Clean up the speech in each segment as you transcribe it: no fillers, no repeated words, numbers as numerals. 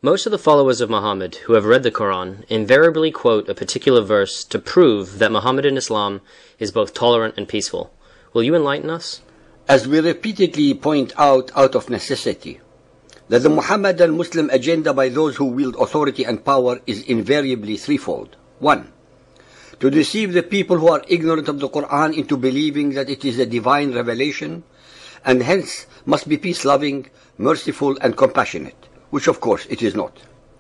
Most of the followers of Muhammad who have read the Quran invariably quote a particular verse to prove that Mohammedan Islam is both tolerant and peaceful. Will you enlighten us? As we repeatedly point out of necessity, that the Muhammadan Muslim agenda by those who wield authority and power is invariably threefold. 1. To deceive the people who are ignorant of the Quran into believing that it is a divine revelation, and hence must be peace-loving, merciful, and compassionate, which of course it is not.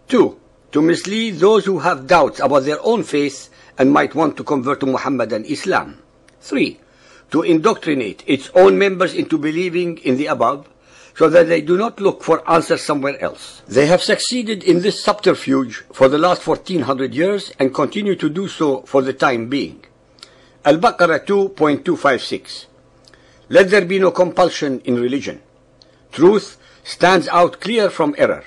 2. To mislead those who have doubts about their own faith and might want to convert to Muhammadan Islam. 3. To indoctrinate its own members into believing in the above, so that they do not look for answers somewhere else. They have succeeded in this subterfuge for the last 1400 years and continue to do so for the time being. Al-Baqarah 2.256. Let there be no compulsion in religion. Truth stands out clear from error.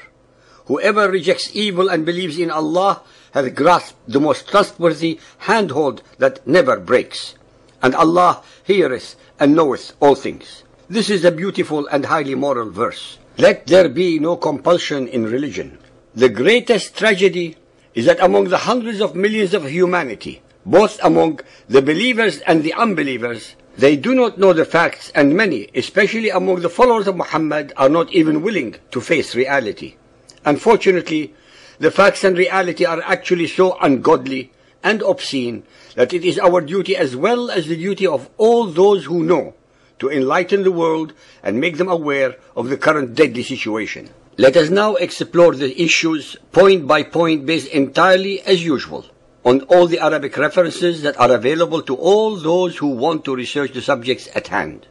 Whoever rejects evil and believes in Allah has grasped the most trustworthy handhold that never breaks. And Allah heareth and knoweth all things. This is a beautiful and highly moral verse. Let there be no compulsion in religion. The greatest tragedy is that among the hundreds of millions of humanity, both among the believers and the unbelievers, they do not know the facts, and many, especially among the followers of Muhammad, are not even willing to face reality. Unfortunately, the facts and reality are actually so ungodly and obscene that it is our duty, as well as the duty of all those who know, to enlighten the world and make them aware of the current deadly situation. Let us now explore the issues point by point, based entirely, as usual, on all the Arabic references that are available to all those who want to research the subjects at hand.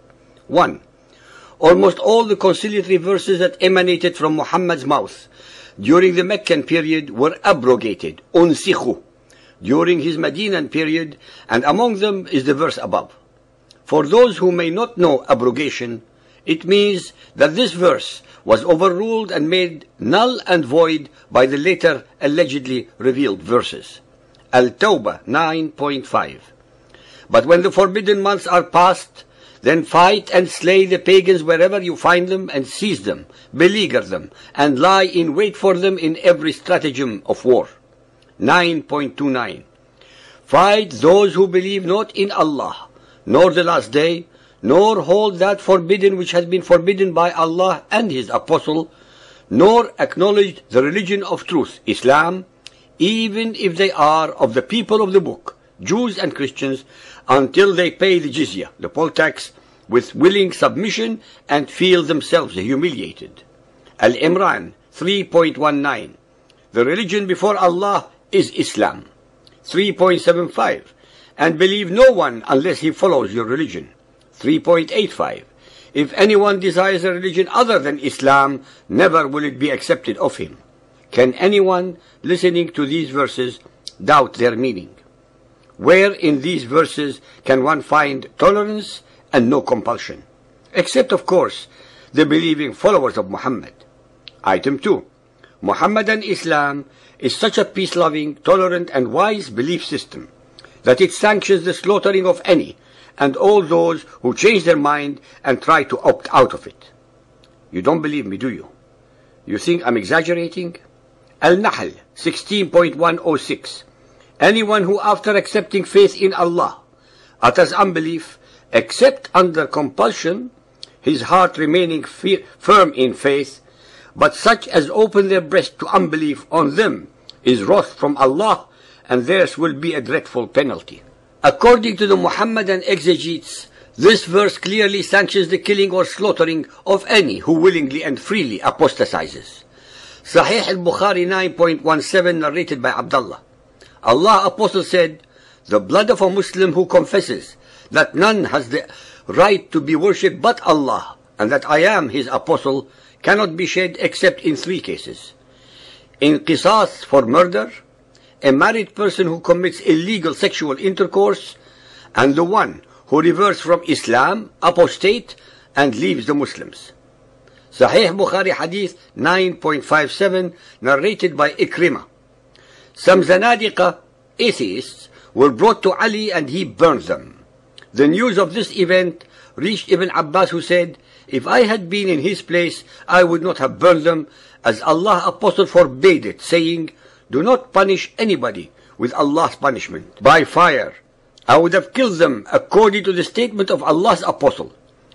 1. Almost all the conciliatory verses that emanated from Muhammad's mouth during the Meccan period were abrogated, unsikhu, during his Medinan period, and among them is the verse above. For those who may not know abrogation, it means that this verse was overruled and made null and void by the later allegedly revealed verses. Al-Tawbah 9.5. But when the forbidden months are past, then fight and slay the pagans wherever you find them, and seize them, beleaguer them, and lie in wait for them in every stratagem of war. 9.29. Fight those who believe not in Allah, nor the last day, nor hold that forbidden which has been forbidden by Allah and His Apostle, nor acknowledge the religion of truth, Islam, even if they are of the people of the book, Jews and Christians, until they pay the jizya, the poll tax, with willing submission and feel themselves humiliated. Al-Imran 3.19. The religion before Allah is Islam. 3.75. And believe no one unless he follows your religion. 3.85. If anyone desires a religion other than Islam, never will it be accepted of him. Can anyone listening to these verses doubt their meaning? Where in these verses can one find tolerance and no compulsion? Except, of course, the believing followers of Muhammad. Item 2. Muhammadan Islam is such a peace-loving, tolerant, and wise belief system that it sanctions the slaughtering of any and all those who change their mind and try to opt out of it. You don't believe me, do you? You think I'm exaggerating? Al-Nahl 16.106. Anyone who, after accepting faith in Allah, utters unbelief, except under compulsion, his heart remaining firm in faith, but such as open their breast to unbelief, on them is wrath from Allah, and theirs will be a dreadful penalty. According to the Muhammadan exegetes, this verse clearly sanctions the killing or slaughtering of any who willingly and freely apostatizes. Sahih al-Bukhari 9.17, narrated by Abdullah. Allah Apostle said, "The blood of a Muslim who confesses that none has the right to be worshipped but Allah, and that I am his Apostle, cannot be shed except in 3 cases. In qisas for murder, a married person who commits illegal sexual intercourse, and the one who reverts from Islam, apostate, and leaves the Muslims." Sahih Bukhari Hadith 9.57, narrated by Ikrimah. Some Zanadiqa, atheists, were brought to Ali and he burned them. The news of this event reached Ibn Abbas, who said, If I had been in his place, I would not have burned them, as Allah's Apostle forbade it, saying, do not punish anybody with Allah's punishment by fire. I would have killed them according to the statement of Allah's Apostle.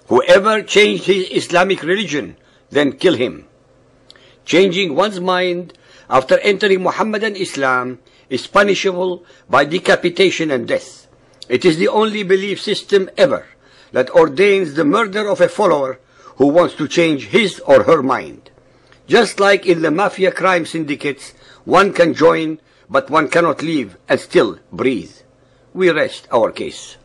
Whoever changed his Islamic religion, then kill him. Changing one's mind after entering Muhammadan Islam is punishable by decapitation and death. It is the only belief system ever that ordains the murder of a follower who wants to change his or her mind. Just like in the mafia crime syndicates, one can join, but one cannot leave and still breathe. We rest our case.